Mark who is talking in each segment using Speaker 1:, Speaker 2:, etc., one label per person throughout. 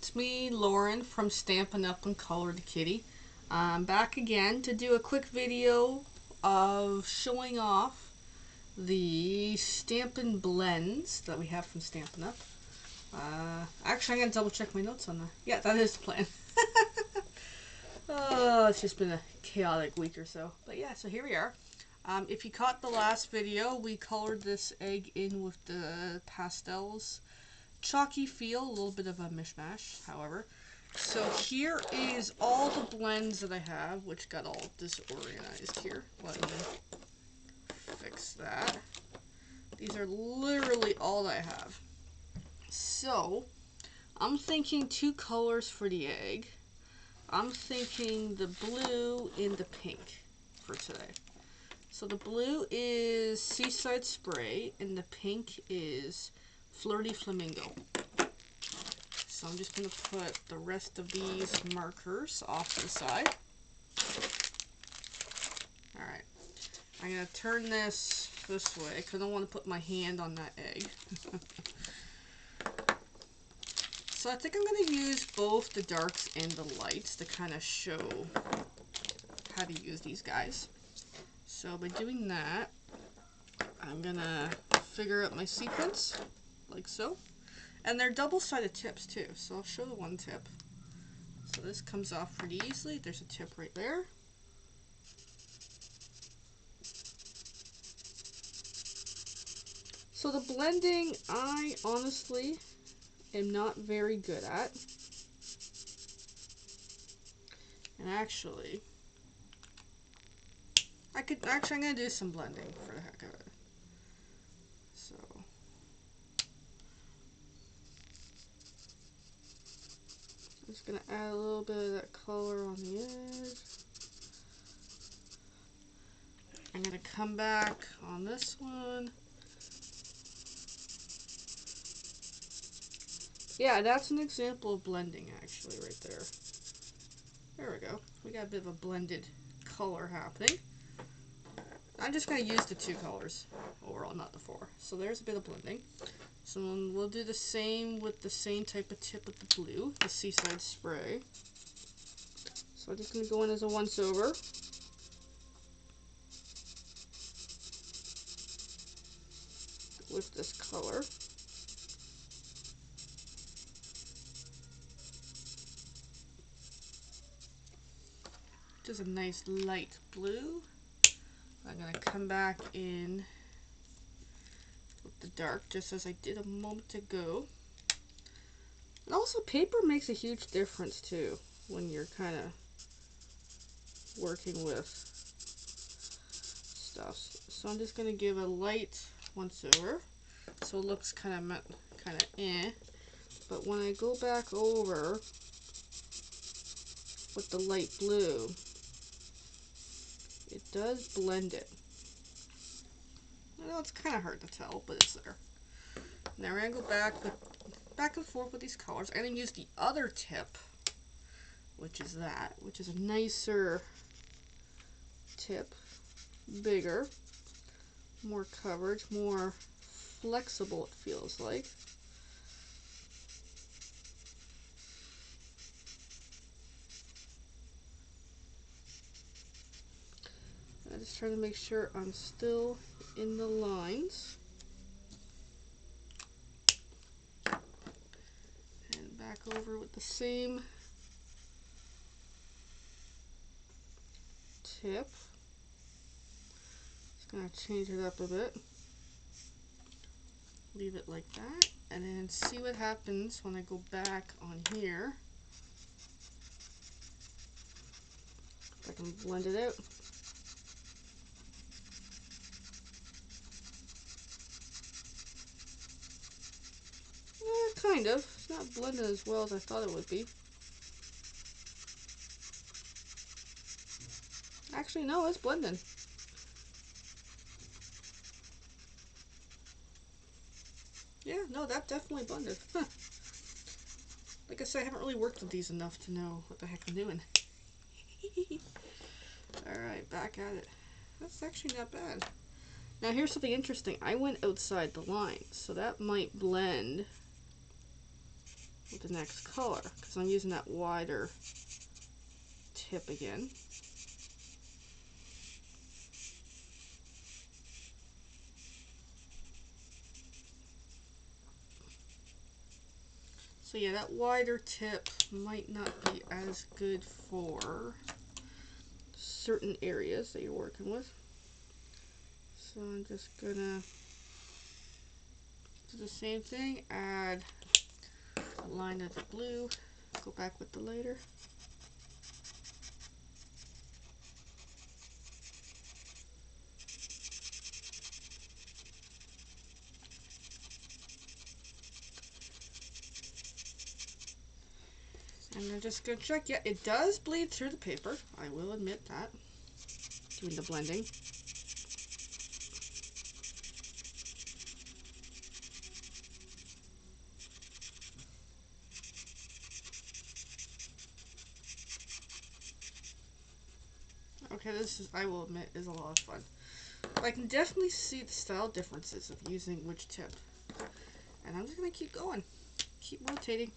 Speaker 1: it's me, Lauren, from Stampin' Up and Colored Kitty. I'm back again to do a quick video of showing off the Stampin' Blends that we have from Stampin' Up. Actually, I'm going to double check my notes on that. Yeah, that is the plan. Oh, it's just been a chaotic week or so. But yeah, so here we are. If you caught the last video, we colored this egg in with the pastels. Chalky feel, a little bit of a mishmash, however. So here is all the blends that I have, which got all disorganized here. Let me fix that. These are literally all that I have. So, I'm thinking 2 colors for the egg. I'm thinking the blue and the pink for today. So the blue is Seaside Spray, and the pink is Flirty Flamingo. So I'm just going to put the rest of these markers off to the side. Alright, I'm going to turn this way because I don't want to put my hand on that egg. So I think I'm going to use both the darks and the lights to kind of show how to use these guys. So by doing that, I'm going to figure out my sequence, like so. And they're double-sided tips too, so I'll show the one tip. So this comes off pretty easily. There's a tip right there. So the blending, I honestly am not very good at. And actually, I'm going to do some blending for the heck of it. So, I'm just going to add a little bit of that color on the edge. I'm going to come back on this one. Yeah, that's an example of blending, actually, right there. There we go. We got a bit of a blended color happening. I'm just going to use the 2 colors overall, not the 4. So there's a bit of blending. So we'll do the same with the same type of tip with the blue, the Seaside Spray. So I'm just going to go in as a once over. With this color. Just a nice light blue. I'm going to come back in with the dark, just as I did a moment ago. And also, paper makes a huge difference too when you're kind of working with stuff. So I'm just going to give a light once over, so it looks kind of eh. But when I go back over with the light blue, it does blend it. I know it's kind of hard to tell, but it's there. Now we're going to go back and forth with these colors. I'm going to use the other tip, which is a nicer tip, bigger, more coverage, more flexible it feels like. I'm just trying to make sure I'm still in the lines. And back over with the same tip. Just going to change it up a bit. Leave it like that. And then see what happens when I go back on here. If I can blend it out. Kind of. It's not blended as well as I thought it would be. Actually, no, it's blending. Yeah, no, that definitely blended. Huh. Like I said, I haven't really worked with these enough to know what the heck I'm doing. Alright, back at it. That's actually not bad. Now here's something interesting. I went outside the line, so that might blend with the next color, because I'm using that wider tip again. So yeah, that wider tip might not be as good for certain areas that you're working with. So I'm just gonna do the same thing, add a line of the blue, go back with the lighter. And I'm just gonna check. Yeah, it does bleed through the paper. I will admit that. Doing the blending. Okay, this is, I will admit, is a lot of fun. I can definitely see the style differences of using which tip. And I'm just gonna keep going. Keep rotating.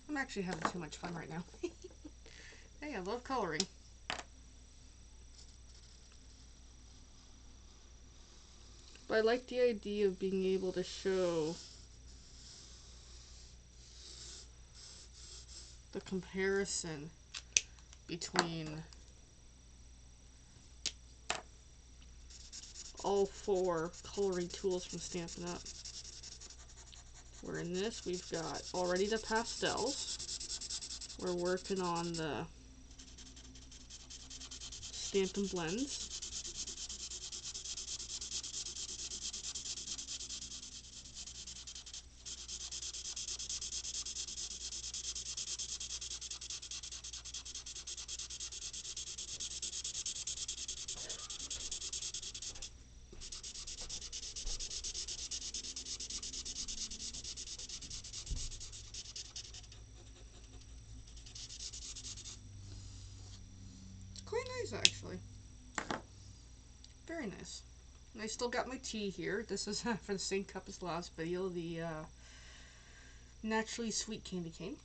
Speaker 1: I'm actually having too much fun right now. Hey, I love coloring. But I like the idea of being able to show the comparison between all 4 coloring tools from Stampin' Up. Where in this we've got already the pastels. We're working on the Stampin' Blends. Quite nice, actually. Very nice. And I still got my tea here. This is for the same cup as last video, the naturally sweet candy cane.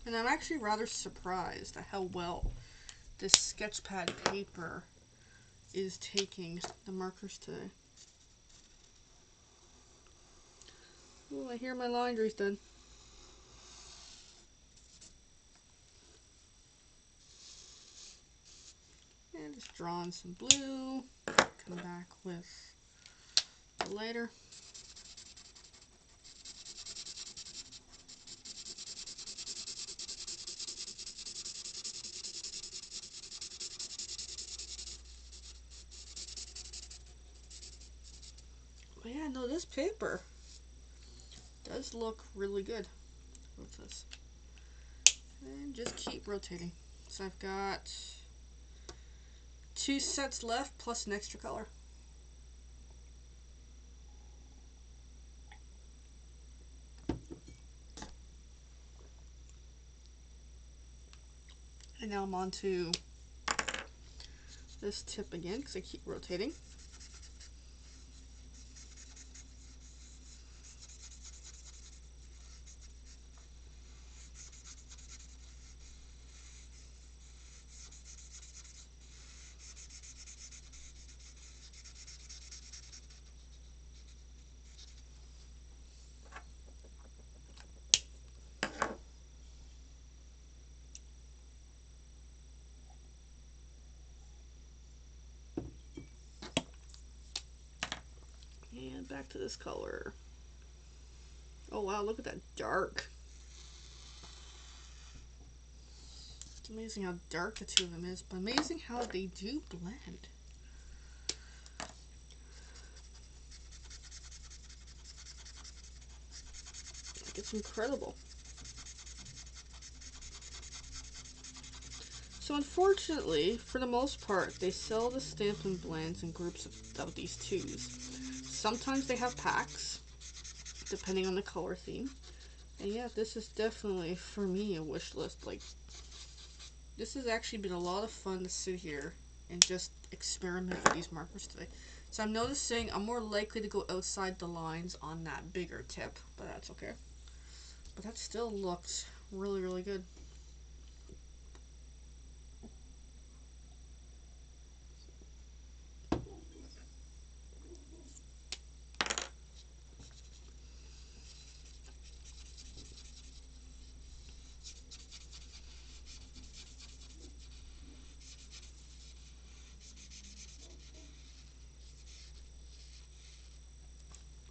Speaker 1: And I'm actually rather surprised at how well this sketch pad paper is taking the markers today. Oh, I hear my laundry's done. And just drawing some blue. Come back with the lighter. But yeah, no, this paper does look really good. What's this? And just keep rotating. So I've got 2 sets left plus an extra color. And now I'm on to this tip again because I keep rotating. And back to this color. Oh wow, look at that dark. It's amazing how dark the two of them is, but amazing how they do blend. Like, it's incredible. So unfortunately, for the most part, they sell the Stampin' blends in groups of these twos. Sometimes they have packs, depending on the color theme. And yeah, this is definitely, for me, a wish list. Like, this has actually been a lot of fun to sit here and just experiment with these markers today. So I'm noticing I'm more likely to go outside the lines on that bigger tip, but that's okay. But that still looks really, really good.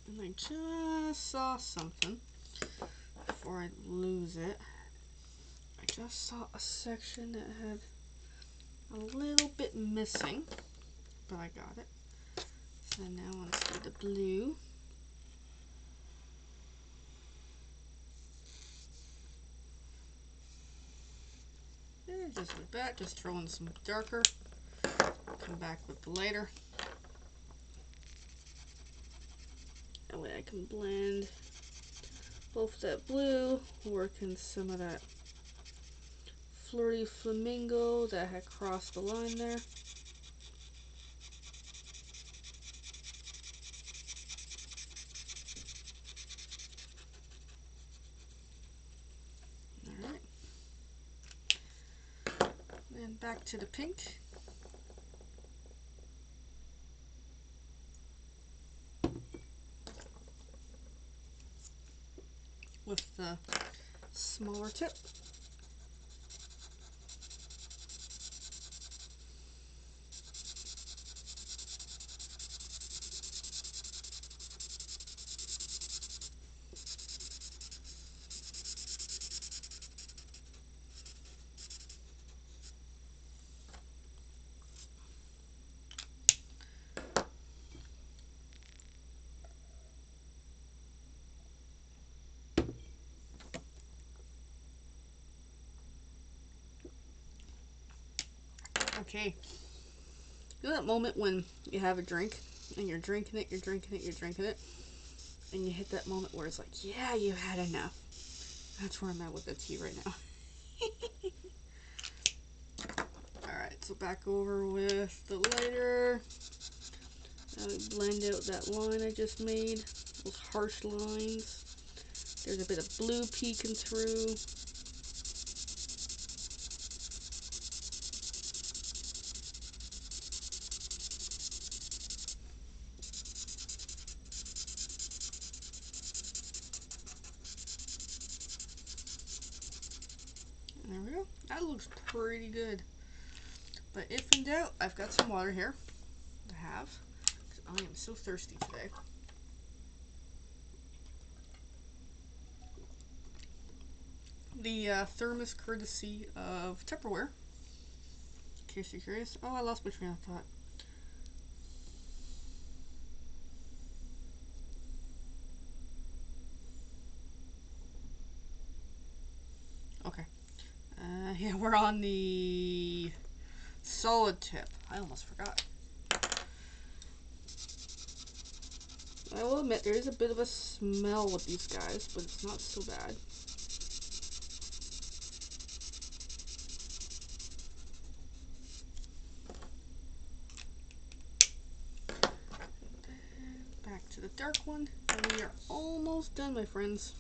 Speaker 1: And I just saw something before I lose it. I just saw a section that had a little bit missing, but I got it. So now I want to see the blue. And just like that, just throw in some darker. Come back with the lighter. That way I can blend both that blue, work in some of that flirty flamingo that had crossed the line there. Alright. And back to the pink. With the smaller tip. Okay. You know that moment when you have a drink and you're drinking it, you're drinking it, you're drinking it, and you hit that moment where it's like, yeah, you had enough. That's where I'm at with the tea right now. Alright, so back over with the lighter. Now we blend out that line I just made, those harsh lines. There's a bit of blue peeking through. There we go. That looks pretty good. But if in doubt, I've got some water here to have, because I am so thirsty today. The thermos courtesy of Tupperware, in case you're curious. Oh, I lost my train of thought. Okay. Yeah, we're on the solid tip. I almost forgot. I will admit, there is a bit of a smell with these guys, but it's not so bad. Back to the dark one, and we are almost done, my friends.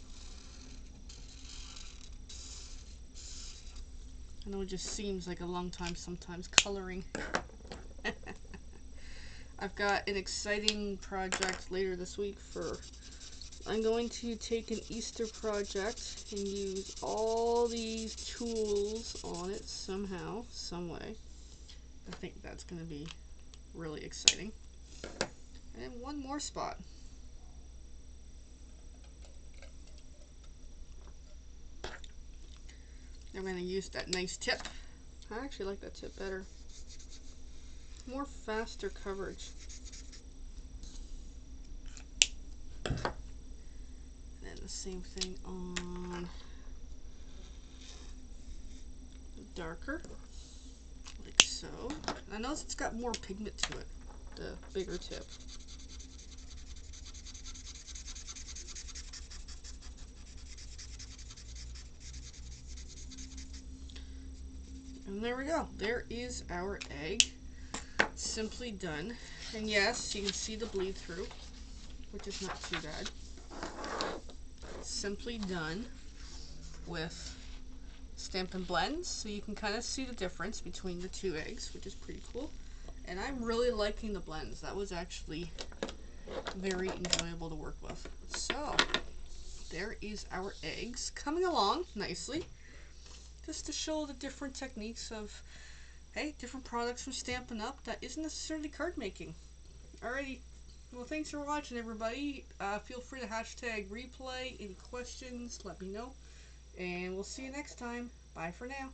Speaker 1: I know it just seems like a long time sometimes coloring. I've got an exciting project later this week for... I'm going to take an Easter project and use all these tools on it somehow, some way. I think that's going to be really exciting. And one more spot. I'm going to use that nice tip. I actually like that tip better. More faster coverage. And then the same thing on the darker, like so. I notice it's got more pigment to it, the bigger tip. And there we go. There is our egg. Simply done. And yes, you can see the bleed through, which is not too bad. Simply done with Stampin' Blends, so you can kind of see the difference between the two eggs, which is pretty cool. And I'm really liking the blends. That was actually very enjoyable to work with. So, there is our eggs coming along nicely. Just to show the different techniques of, hey, different products from Stampin' Up! That isn't necessarily card making. Alrighty, well, thanks for watching, everybody. Feel free to hashtag replay. Any questions, let me know. And we'll see you next time. Bye for now.